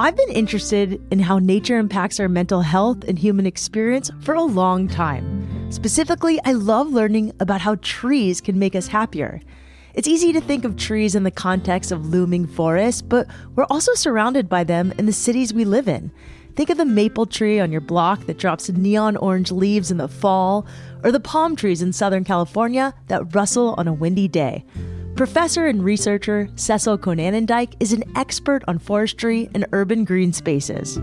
I've been interested in how nature impacts our mental health and human experience for a long time. Specifically, I love learning about how trees can make us happier. It's easy to think of trees in the context of looming forests, but we're also surrounded by them in the cities we live in. Think of the maple tree on your block that drops neon orange leaves in the fall, or the palm trees in Southern California that rustle on a windy day. Professor and researcher Cecil Konijnendijk is an expert on forestry and urban green spaces.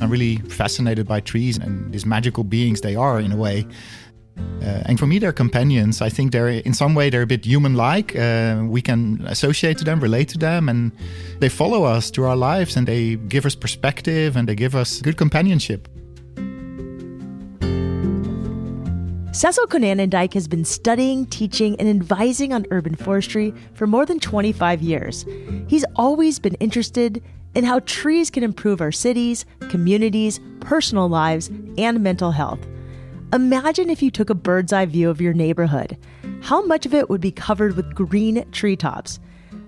I'm really fascinated by trees and these magical beings they are in a way. And for me, they're companions. I think in some way they're a bit human-like. We can associate to them, relate to them, and they follow us through our lives and they give us perspective and they give us good companionship. Cecil Konijnendijk has been studying, teaching, and advising on urban forestry for more than 25 years. He's always been interested in how trees can improve our cities, communities, personal lives, and mental health. Imagine if you took a bird's eye view of your neighborhood. How much of it would be covered with green treetops?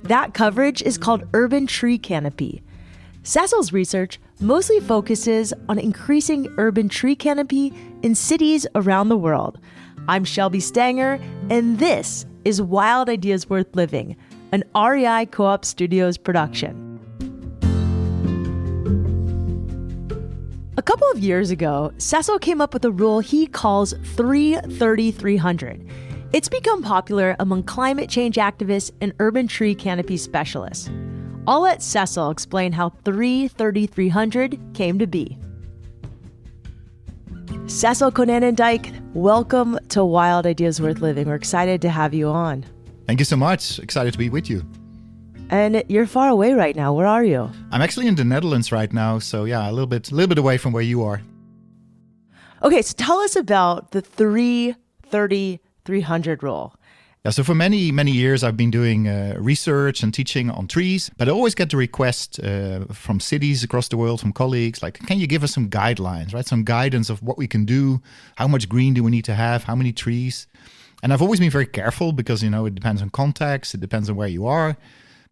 That coverage is called urban tree canopy. Cecil's research mostly focuses on increasing urban tree canopy in cities around the world. I'm Shelby Stanger, and this is Wild Ideas Worth Living, an REI Co-op Studios production. A couple of years ago, Cecil came up with a rule he calls 3-30-300. It's become popular among climate change activists and urban tree canopy specialists. I'll let Cecil explain how 3-30-300 came to be. Cecil Konijnendijk, welcome to Wild Ideas Worth Living. We're excited to have you on. Thank you so much. Excited to be with you. And you're far away right now. Where are you? I'm actually in the Netherlands right now, so yeah, a little bit away from where you are. Okay, so tell us about the 3-30-300 rule. Yeah, so for many years I've been doing research and teaching on trees, but I always get the request from cities across the world, from colleagues, like, can you give us some guidelines, right? Some guidance of what we can do, how much green do we need to have, how many trees? And I've always been very careful because, it depends on context, it depends on where you are.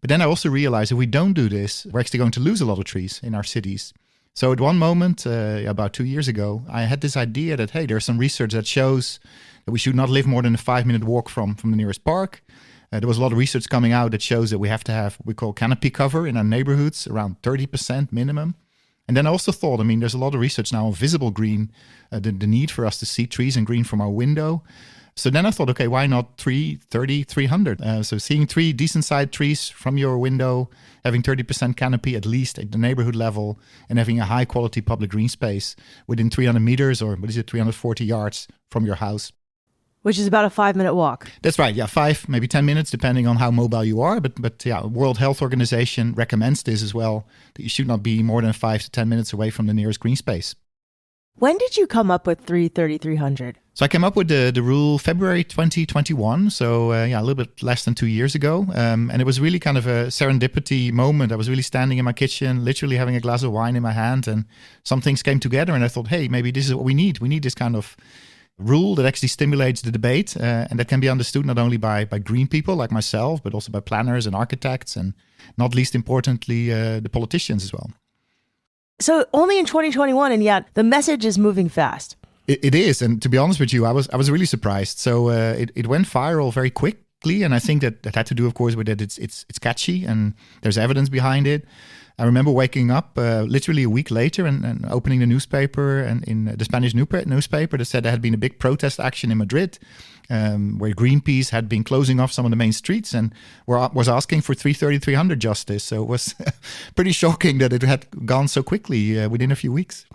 But then I also realized if we don't do this, we're actually going to lose a lot of trees in our cities. So at one moment, about 2 years ago, I had this idea that, hey, there's some research that shows that we should not live more than a 5-minute walk from the nearest park. There was a lot of research coming out that shows that we have to have what we call canopy cover in our neighborhoods, around 30% minimum. And then I also thought, there's a lot of research now on visible green, the need for us to see trees and green from our window. So then I thought, okay, why not 3-30-300? So seeing 3 decent-sized trees from your window, having 30% canopy at least at the neighborhood level, and having a high-quality public green space within 300 meters or 340 yards from your house. Which is about a 5-minute walk. That's right, yeah, 5, maybe 10 minutes, depending on how mobile you are. But yeah, World Health Organization recommends this as well, that you should not be more than 5 to 10 minutes away from the nearest green space. When did you come up with 3-30-300? So I came up with the rule February 2021, so a little bit less than 2 years ago. And it was really kind of a serendipity moment. I was really standing in my kitchen, literally having a glass of wine in my hand, and some things came together. And I thought, hey, maybe this is what we need. We need this kind of rule that actually stimulates the debate and that can be understood not only by green people like myself, but also by planners and architects, and not least importantly, the politicians as well. So only in 2021, and yet the message is moving fast. It is, and to be honest with you, I was really surprised. So it went viral very quickly, and I think that had to do, of course, with that it's catchy and there's evidence behind it. I remember waking up literally a week later and opening the newspaper, and in the Spanish newspaper that said there had been a big protest action in Madrid, where Greenpeace had been closing off some of the main streets and was asking for 3-30-300 justice. So it was pretty shocking that it had gone so quickly within a few weeks.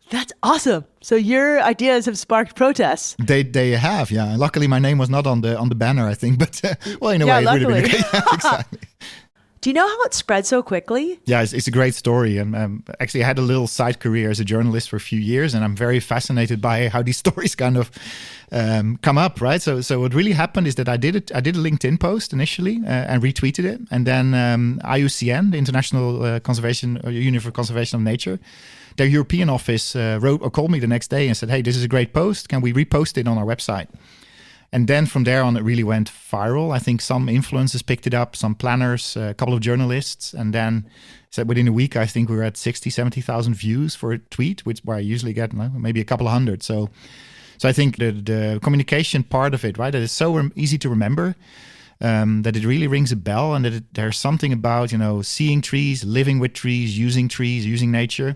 That's awesome. So your ideas have sparked protests. They have, yeah. Luckily, my name was not on the banner, I think. But in a way, it would have been okay. Yeah, exactly. Do you know how it spread so quickly? Yeah, it's a great story. Actually, I had a little side career as a journalist for a few years, and I'm very fascinated by how these stories kind of come up, right? So what really happened is that I did a LinkedIn post initially and retweeted it, and then IUCN, the International Union for Conservation of Nature, their European office wrote or called me the next day and said, "Hey, this is a great post. Can we repost it on our website?" And then from there on, it really went viral. I think some influencers picked it up, some planners, a couple of journalists. And then so within a week, I think we were at 60, 70,000 views for a tweet, where I usually get maybe a couple of hundred. So I think the communication part of it, right, that is so easy to remember, that it really rings a bell, and that there's something about, seeing trees, living with trees, using nature.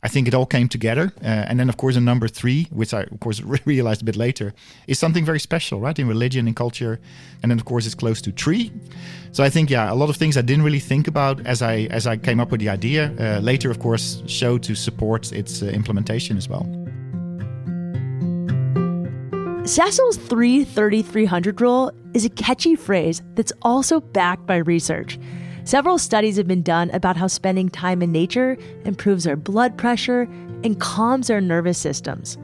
I think it all came together. And then, of course, in number 3, which I, of course, realized a bit later, is something very special, right, in religion, in culture. And then, of course, it's close to tree. So I think, a lot of things I didn't really think about as I came up with the idea. Later, of course, showed to support its implementation as well. Cecil's 3-30-300 rule is a catchy phrase that's also backed by research. Several studies have been done about how spending time in nature improves our blood pressure and calms our nervous systems.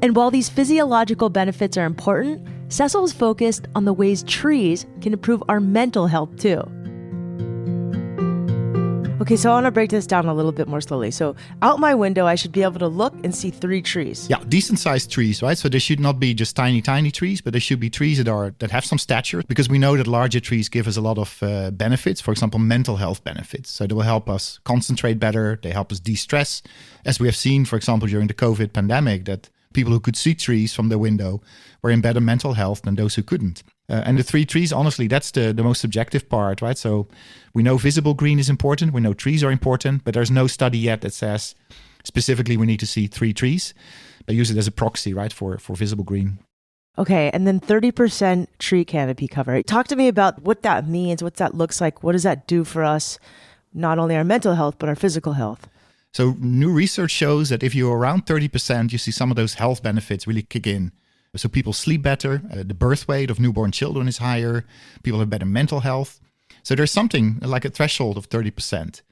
And while these physiological benefits are important, Cecil's focused on the ways trees can improve our mental health too. Okay, so I want to break this down a little bit more slowly. So out my window, I should be able to look and see 3 trees. Yeah, decent sized trees, right? So they should not be just tiny trees, but they should be trees that have some stature, because we know that larger trees give us a lot of benefits. For example, mental health benefits. So they will help us concentrate better. They help us de-stress. As we have seen, for example, during the COVID pandemic, that people who could see trees from their window were in better mental health than those who couldn't. And the 3 trees, honestly, that's the most subjective part, right? So we know visible green is important. We know trees are important, but there's no study yet that says specifically we need to see 3 trees. They use it as a proxy, right, for visible green. Okay, and then 30% tree canopy cover. Talk to me about what that means, what that looks like. What does that do for us, not only our mental health, but our physical health? So new research shows that if you're around 30%, you see some of those health benefits really kick in. So people sleep better, the birth weight of newborn children is higher, people have better mental health. So there's something like a threshold of 30%.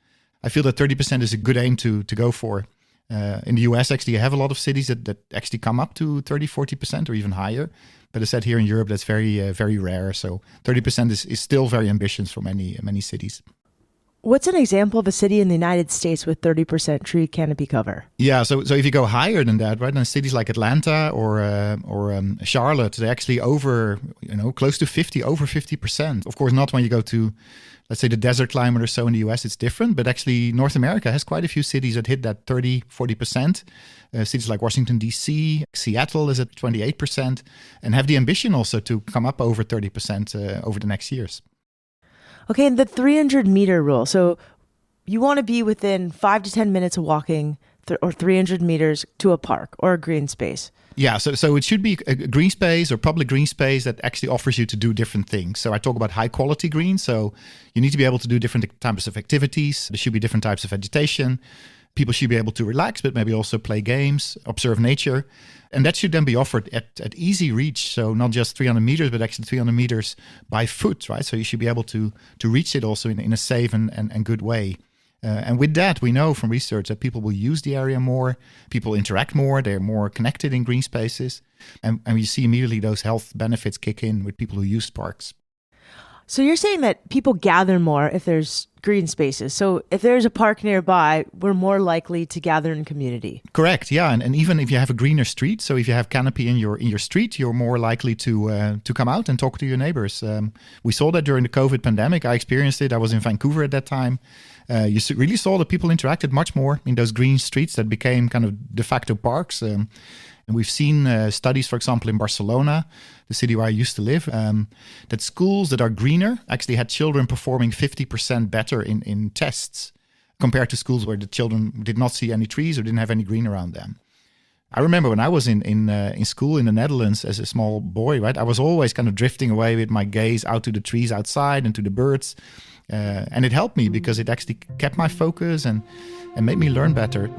I feel that 30% is a good aim to go for. In the US, actually, you have a lot of cities that actually come up to 30, 40% or even higher. But as I said, here in Europe, that's very, very rare. So 30% is still very ambitious for many cities. What's an example of a city in the United States with 30% tree canopy cover? Yeah, so if you go higher than that, right, then cities like Atlanta or Charlotte, they're actually over, close to 50%. Of course, not when you go to, let's say, the desert climate or so in the US, it's different. But actually, North America has quite a few cities that hit that 30, 40%. Cities like Washington, D.C., Seattle is at 28%, and have the ambition also to come up over 30% over the next years. Okay, and the 300-meter rule. So you want to be within 5 to 10 minutes of walking or 300 meters to a park or a green space. Yeah, so it should be a green space or public green space that actually offers you to do different things. So I talk about high quality green. So you need to be able to do different types of activities. There should be different types of vegetation. People should be able to relax, but maybe also play games, observe nature. And that should then be offered at easy reach. So not just 300 meters, but actually 300 meters by foot, right? So you should be able to reach it also in a safe and good way. And with that, we know from research that people will use the area more, people interact more, they're more connected in green spaces. And we see immediately those health benefits kick in with people who use parks. So you're saying that people gather more if there's green spaces. So if there's a park nearby, we're more likely to gather in community. Correct, yeah. And even if you have a greener street, so if you have canopy in your street, you're more likely to come out and talk to your neighbors. We saw that during the COVID pandemic. I experienced it. I was in Vancouver at that time. You really saw that people interacted much more in those green streets that became kind of de facto parks. And we've seen studies, for example, in Barcelona, the city where I used to live, that schools that are greener actually had children performing 50% better in tests compared to schools where the children did not see any trees or didn't have any green around them. I remember when I was in school in the Netherlands as a small boy, right? I was always kind of drifting away with my gaze out to the trees outside and to the birds. And it helped me because it actually kept my focus and made me learn better.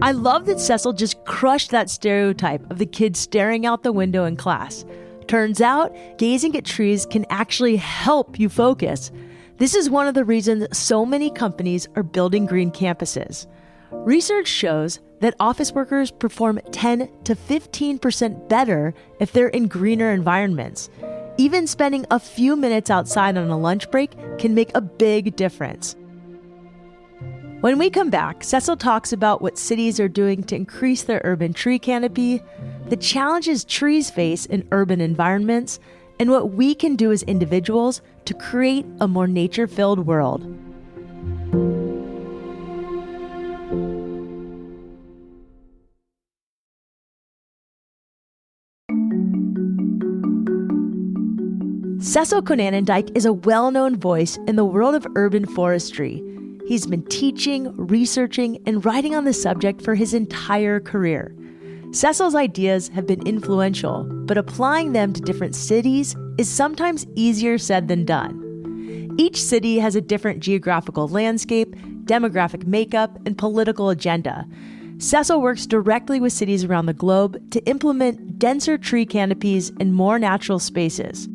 I love that Cecil just crushed that stereotype of the kids staring out the window in class. Turns out, gazing at trees can actually help you focus. This is one of the reasons so many companies are building green campuses. Research shows that office workers perform 10 to 15% better if they're in greener environments. Even spending a few minutes outside on a lunch break can make a big difference. When we come back, Cecil talks about what cities are doing to increase their urban tree canopy, the challenges trees face in urban environments, and what we can do as individuals to create a more nature-filled world. Cecil Konijnendijk is a well-known voice in the world of urban forestry. He's been teaching, researching, and writing on the subject for his entire career. Cecil's ideas have been influential, but applying them to different cities is sometimes easier said than done. Each city has a different geographical landscape, demographic makeup, and political agenda. Cecil works directly with cities around the globe to implement denser tree canopies and more natural spaces.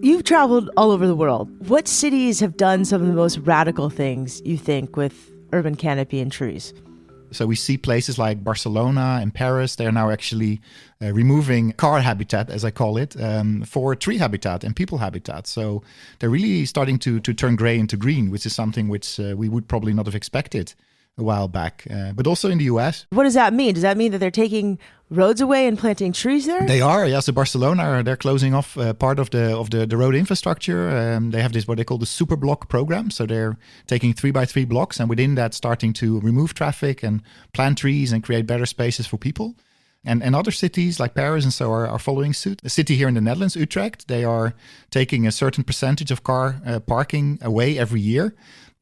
You've traveled all over the world. What cities have done some of the most radical things, you think, with urban canopy and trees? So we see places like Barcelona and Paris. They are now actually removing car habitat, as I call it, for tree habitat and people habitat. So they're really starting to turn gray into green, which is something which we would probably not have expected a while back. But also in the US. What does that mean? Does that mean that they're taking roads away and planting trees there? They are, yeah. So Barcelona, they're closing off part of the road infrastructure. They have this what they call the super block program. So they're taking 3x3 blocks, and within that starting to remove traffic and plant trees and create better spaces for people. And other cities like Paris and so are following suit. A city here in the Netherlands, Utrecht, they are taking a certain percentage of car parking away every year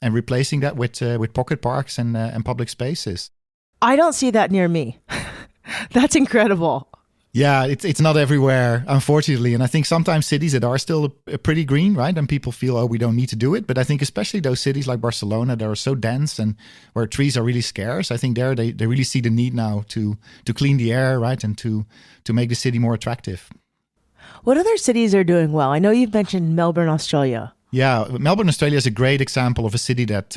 and replacing that with pocket parks and public spaces. I don't see that near me. That's incredible. Yeah, it's not everywhere, unfortunately. And I think sometimes cities that are still pretty green, right? And people feel, oh, we don't need to do it. But I think especially those cities like Barcelona that are so dense and where trees are really scarce, I think there they really see the need now to clean the air, right? And to make the city more attractive. What other cities are doing well? I know you've mentioned Melbourne, Australia. Yeah, Melbourne, Australia is a great example of a city that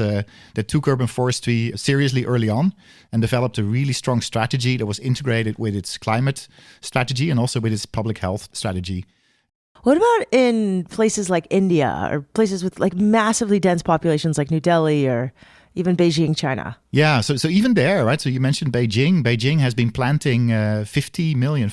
took urban forestry seriously early on and developed a really strong strategy that was integrated with its climate strategy and also with its public health strategy. What about in places like India or places with like massively dense populations like New Delhi or even Beijing, China? Yeah, so even there, right? So you mentioned Beijing. Beijing has been planting 50 million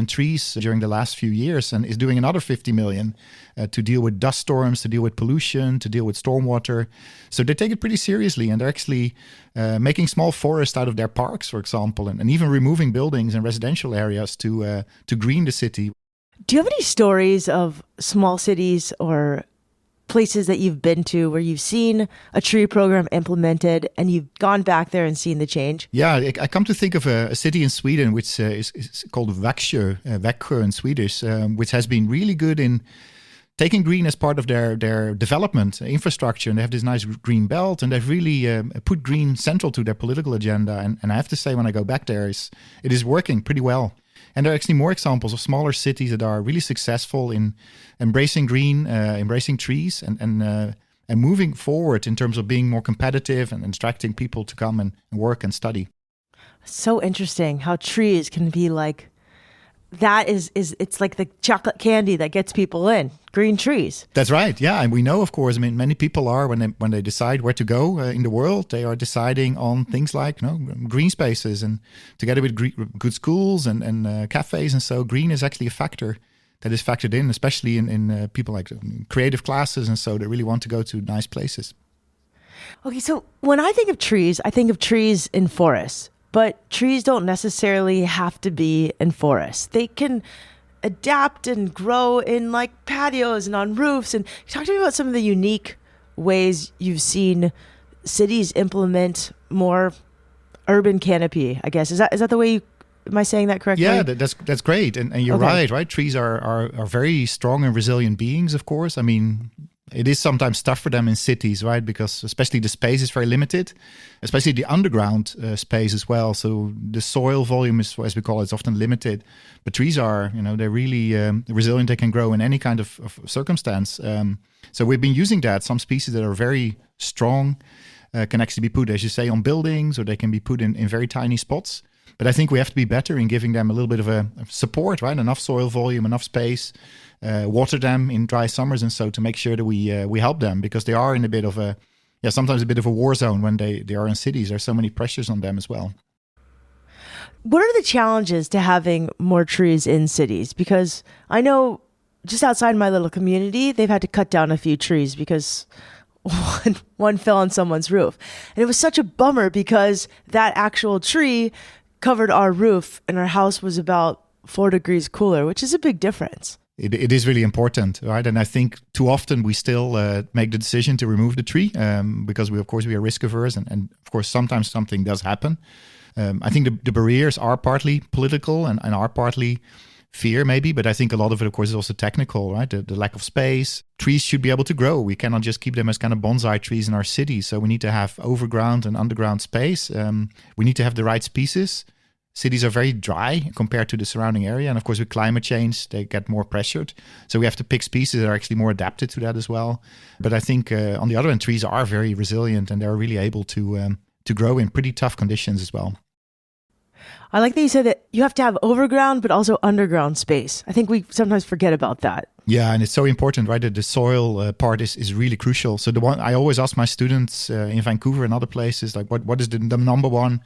trees during the last few years and is doing another 50 million to deal with dust storms, to deal with pollution, to deal with stormwater. So they take it pretty seriously, and they're actually making small forests out of their parks, for example, and even removing buildings and residential areas to green the city. Do you have any stories of small cities or places that you've been to where you've seen a tree program implemented and you've gone back there and seen the change? Yeah, I come to think of a city in Sweden which is called Växjö in Swedish, which has been really good in taking green as part of their development infrastructure. And they have this nice green belt, and they've really put green central to their political agenda. And I have to say, when I go back there, it is working pretty well. And there are actually more examples of smaller cities that are really successful in embracing green, embracing trees, and moving forward in terms of being more competitive and attracting people to come and work and study. So interesting how trees can be like, that is it's like the chocolate candy that gets people in, green trees. That's right. Yeah. And we know, of course, I mean, many people are, when they decide where to go in the world, they are deciding on things like, green spaces, and together with good schools and cafes. And so green is actually a factor that is factored in, especially in people like creative classes. And so they really want to go to nice places. Okay. So when I think of trees, I think of trees in forests. But trees don't necessarily have to be in forests. They can adapt and grow in like patios and on roofs. And talk to me about some of the unique ways you've seen cities implement more urban canopy, I guess. Is that the way you, am I saying that correctly? Yeah, that's great. And you're right? Trees are very strong and resilient beings, of course. I mean, it is sometimes tough for them in cities, right? Because especially the space is very limited, especially the underground space as well. So the soil volume is, as we call it, is often limited. But trees are, they're really resilient. They can grow in any kind of circumstance. So we've been using that. Some species that are very strong can actually be put, as you say, on buildings, or they can be put in very tiny spots. But I think we have to be better in giving them a little bit of a support, right? Enough soil volume, enough space, water them in dry summers, and so to make sure that we help them, because they are in a bit of a, sometimes a bit of a war zone when they are in cities. There's so many pressures on them as well. What are the challenges to having more trees in cities? Because I know just outside my little community, they've had to cut down a few trees because one fell on someone's roof. And it was such a bummer because that actual tree covered our roof and our house was about 4 degrees cooler, which is a big difference. It is really important, right? And I think too often we still make the decision to remove the tree because we are risk averse. And of course, sometimes something does happen. I think the barriers are partly political and are partly fear maybe, but I think a lot of it, of course, is also technical, right? The lack of space. Trees should be able to grow. We cannot just keep them as kind of bonsai trees in our cities. So we need to have overground and underground space. We need to have the right species. Cities are very dry compared to the surrounding area. And of course, with climate change, they get more pressured. So we have to pick species that are actually more adapted to that as well. But I think on the other hand, trees are very resilient and they're really able to grow in pretty tough conditions as well. I like that you said that you have to have overground, but also underground space. I think we sometimes forget about that. Yeah, and it's so important, right? That the soil part is really crucial. So the one I always ask my students in Vancouver and other places, like what is the number one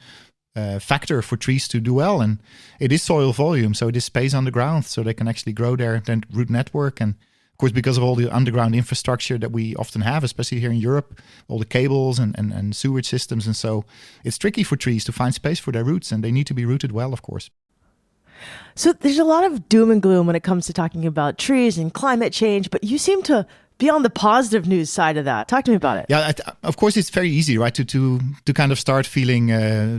factor for trees to do well? And it is soil volume. So it is space underground so they can actually grow their root network. And of course, because of all the underground infrastructure that we often have, especially here in Europe, all the cables and sewage systems. And so it's tricky for trees to find space for their roots, and they need to be rooted well, of course. So there's a lot of doom and gloom when it comes to talking about trees and climate change, but you seem to be on the positive news side of that. Talk to me about it. Yeah, of course, it's very easy, right, to kind of start feeling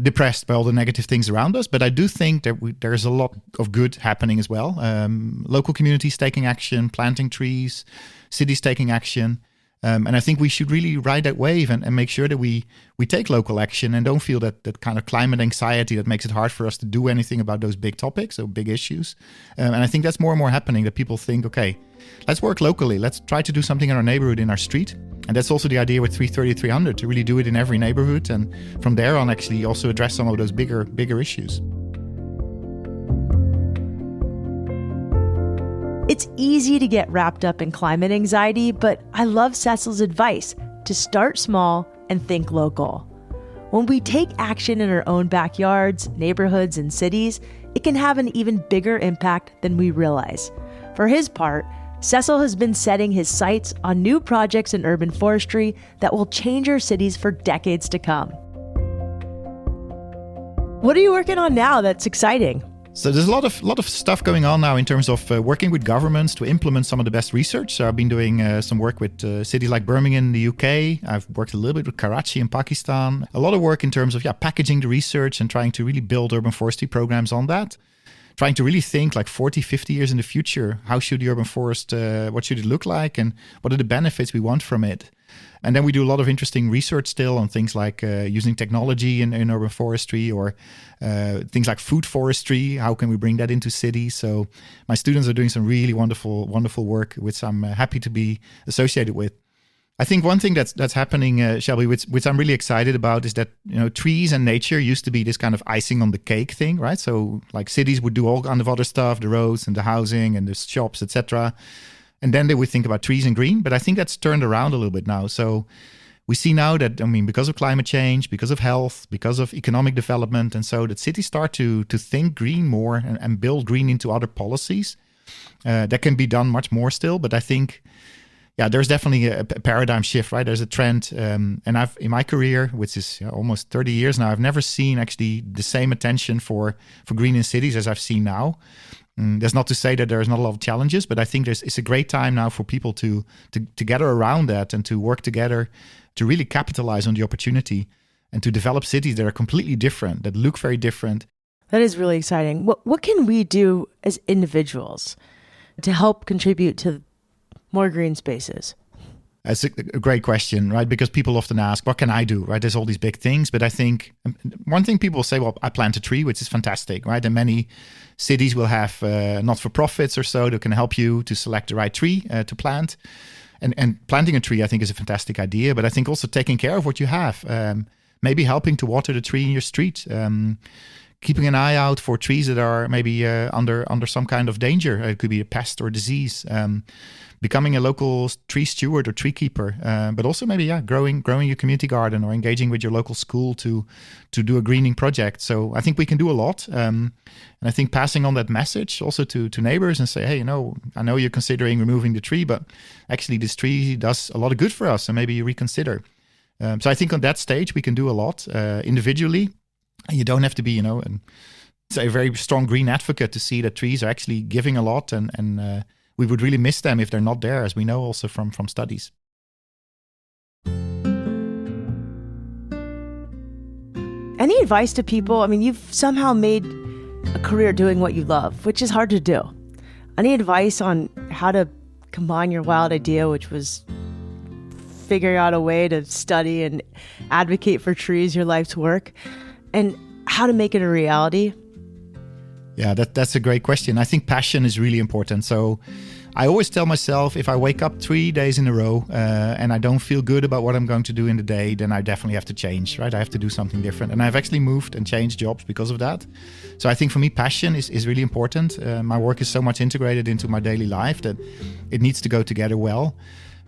depressed by all the negative things around us. But I do think that there's a lot of good happening as well. Local communities taking action, planting trees, cities taking action. And I think we should really ride that wave and make sure that we take local action and don't feel that kind of climate anxiety that makes it hard for us to do anything about those big topics or big issues. And I think that's more and more happening, that people think, okay, let's work locally. Let's try to do something in our neighborhood, in our street. And that's also the idea with 330-300, to really do it in every neighborhood. And from there on, actually also address some of those bigger issues. It's easy to get wrapped up in climate anxiety, but I love Cecil's advice to start small and think local. When we take action in our own backyards, neighborhoods, and cities, it can have an even bigger impact than we realize. For his part, Cecil has been setting his sights on new projects in urban forestry that will change our cities for decades to come. What are you working on now that's exciting? So there's a lot of stuff going on now in terms of working with governments to implement some of the best research. So I've been doing some work with cities like Birmingham in the UK. I've worked a little bit with Karachi in Pakistan. A lot of work in terms of packaging the research and trying to really build urban forestry programs on that. Trying to really think like 40, 50 years in the future, how should the urban forest, what should it look like, and what are the benefits we want from it? And then we do a lot of interesting research still on things like using technology in urban forestry, or things like food forestry. How can we bring that into cities? So my students are doing some really wonderful work, which I'm happy to be associated with. I think one thing that's happening, Shelby, which I'm really excited about, is that trees and nature used to be this kind of icing on the cake thing, right? So like cities would do all kind of other stuff, the roads and the housing and the shops, etc. And then they would think about trees and green. But I think that's turned around a little bit now. So we see now that, because of climate change, because of health, because of economic development, and so that cities start to think green more and build green into other policies. That can be done much more still, but I think there's definitely a paradigm shift, right? There's a trend. And I've, in my career, which is almost 30 years now, I've never seen actually the same attention for green in cities as I've seen now. That's not to say that there's not a lot of challenges, but I think it's a great time now for people to gather around that and to work together to really capitalize on the opportunity and to develop cities that are completely different, that look very different. That is really exciting. What can we do as individuals to help contribute to more green spaces? That's a great question, right? Because people often ask, what can I do, right? There's all these big things, but I think one thing people say, well, I plant a tree, which is fantastic, right? And many cities will have not-for-profits or so that can help you to select the right tree to plant. And planting a tree, I think, is a fantastic idea, but I think also taking care of what you have, maybe helping to water the tree in your street, keeping an eye out for trees that are maybe under some kind of danger. It could be a pest or disease. Becoming a local tree steward or tree keeper, but also maybe growing your community garden or engaging with your local school to do a greening project. So I think we can do a lot, and I think passing on that message also to neighbors and say, hey, I know you're considering removing the tree, but actually this tree does a lot of good for us, and maybe you reconsider. So I think on that stage we can do a lot individually, and you don't have to be a very strong green advocate to see that trees are actually giving a lot, and we would really miss them if they're not there, as we know also from studies. Any advice to people? I mean, you've somehow made a career doing what you love, which is hard to do. Any advice on how to combine your wild idea, which was figuring out a way to study and advocate for trees, your life's work, and how to make it a reality? Yeah, that's a great question. I think passion is really important. So I always tell myself, if I wake up 3 days in a row and I don't feel good about what I'm going to do in the day, then I definitely have to change, right? I have to do something different. And I've actually moved and changed jobs because of that. So I think for me, passion is really important. My work is so much integrated into my daily life that it needs to go together well.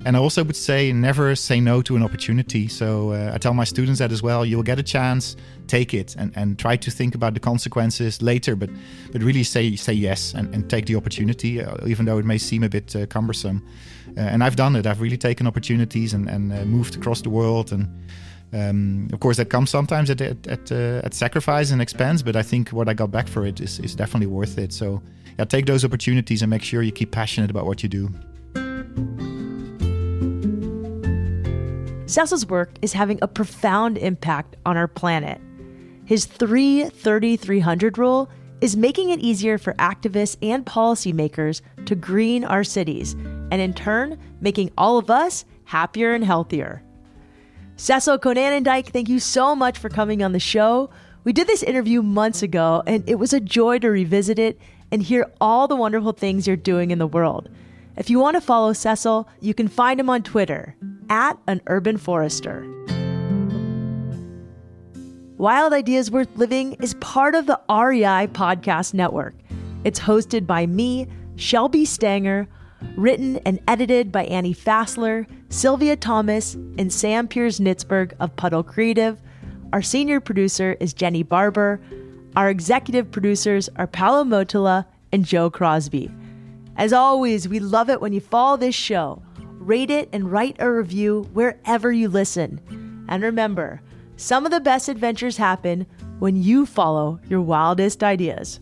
And I also would say never say no to an opportunity. So I tell my students that as well. You'll get a chance, take it, and try to think about the consequences later. But really say yes and take the opportunity, even though it may seem a bit cumbersome. And I've done it. I've really taken opportunities and moved across the world. And of course, that comes sometimes at sacrifice and expense. But I think what I got back for it is definitely worth it. So take those opportunities and make sure you keep passionate about what you do. Cecil's work is having a profound impact on our planet. His 3-30-300 rule is making it easier for activists and policymakers to green our cities, and in turn, making all of us happier and healthier. Cecil Konijnendijk, thank you so much for coming on the show. We did this interview months ago, and it was a joy to revisit it and hear all the wonderful things you're doing in the world. If you want to follow Cecil, you can find him on Twitter, @AnUrbanForester. Wild Ideas Worth Living is part of the REI Podcast Network. It's hosted by me, Shelby Stanger, written and edited by Annie Fassler, Sylvia Thomas, and Sam Piers-Nitzberg of Puddle Creative. Our senior producer is Jenny Barber. Our executive producers are Paolo Motola and Joe Crosby. As always, we love it when you follow this show. Rate it and write a review wherever you listen. And remember, some of the best adventures happen when you follow your wildest ideas.